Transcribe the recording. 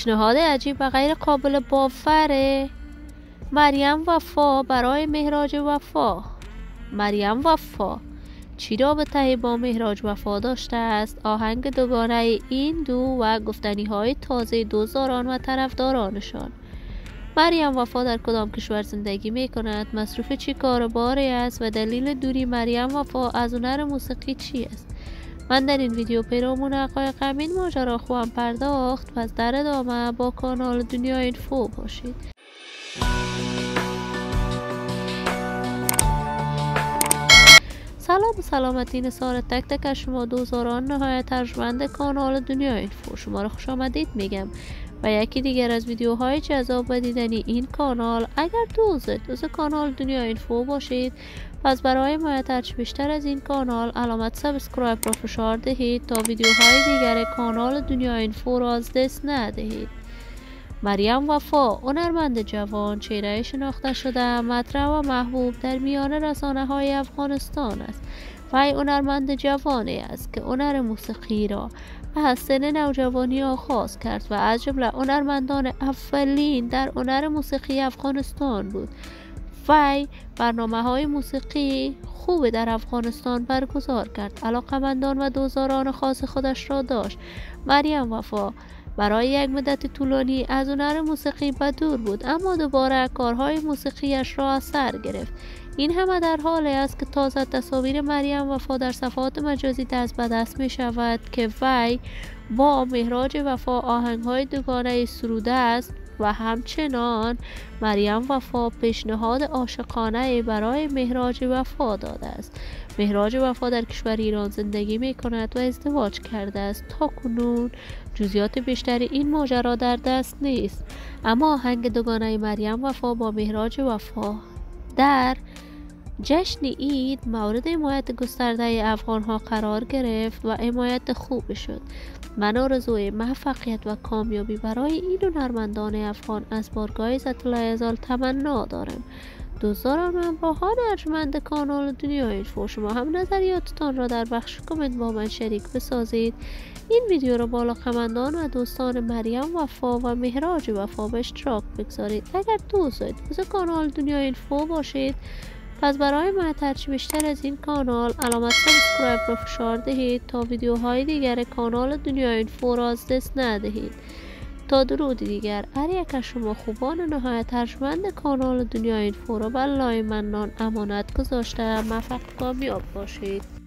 پیشنهاد عجیب و غیر قابل باوره. مریم وفا برای مهراج وفا. مریم وفا چی رابطه‌ای با مهراج وفا داشته است؟ آهنگ دوگانه این دو و گفتنی‌های تازه دوزاران و طرفدارانشان. مریم وفا در کدام کشور زندگی می کند؟ مصروف چی کار و باری است و دلیل دوری مریم وفا از هنر موسیقی چی است؟ من در این ویدیو پیرامون حقایق این ماجرا خواهم پرداخت. پس در ادامه با کانال دنیا اینفو باشید. سلام و سلامتی نثار تک تک شما دوزاران نهایت ارجمند کانال دنیا اینفو. شما را خوش آمدید میگم و یکی دیگر از ویدیوهای جذاب و دیدنی این کانال. اگر دوست کانال دنیا اینفو باشید، پس برای حمایت بیشتر از این کانال علامت سابسکرایب را فشار دهید تا ویدیوهای دیگر کانال دنیا اینفو را از دست ندهید. مریم وفا هنرمند جوان، چهره شناخته شده، مطرح و محبوب در میان رسانه‌های افغانستان است. وی هنرمند جوانی است که هنر موسیقی را از سن نوجوانی آغاز کرد و از جمله هنرمندان اولین در هنر موسیقی افغانستان بود. وی برنامه‌های موسیقی خوب در افغانستان برگزار کرد. علاقمندان و دوزاران خاص خودش را داشت. مریم وفا برای یک مدت طولانی از هنر موسیقی بدور بود، اما دوباره کارهای موسیقیش را از سر گرفت. این همه در حالی است که تازه تصاویر مریم وفا در صفحات مجازی دست به دست می شود که وی با مهراج وفا آهنگ‌های دوگانه سروده است و همچنان مریم وفا پیشنهاد عاشقانه برای مهراج وفا داده است. مهراج وفا در کشور ایران زندگی می کند و ازدواج کرده است. تا کنون جزئیات بیشتری این ماجرا در دست نیست، اما آهنگ دوگانه مریم وفا با مهراج وفا در جشن عید مورد حمایت گسترده افغان‌ها قرار گرفت و حمایت خوب شد. من آرزوی موفقیت و کامیابی برای این هنرمندان افغان از بارگاه عزت العزال تمنا دارم. دوستان و همراهان ارجمند کانال دنیا اینفو، شما هم نظریاتتان را در بخش کامنت با من شریک بسازید. این ویدیو را با علاقه‌مندان و دوستان مریم وفا و مهراج وفا به اشتراک بگذارید. اگر دوست کانال دنیا اینفو باشید، پس برای حمایت بیشتر از این کانال علامت سابسکرایب را فشار دهید تا ویدیوهای دیگر کانال دنیا اینفو را از دست ندهید. تا درود دیگر، هر یک از شما خوبان نهایت ارجمند کانال دنیا اینفو را به الله منان امانت گذاشته. موفق و کامیاب باشید.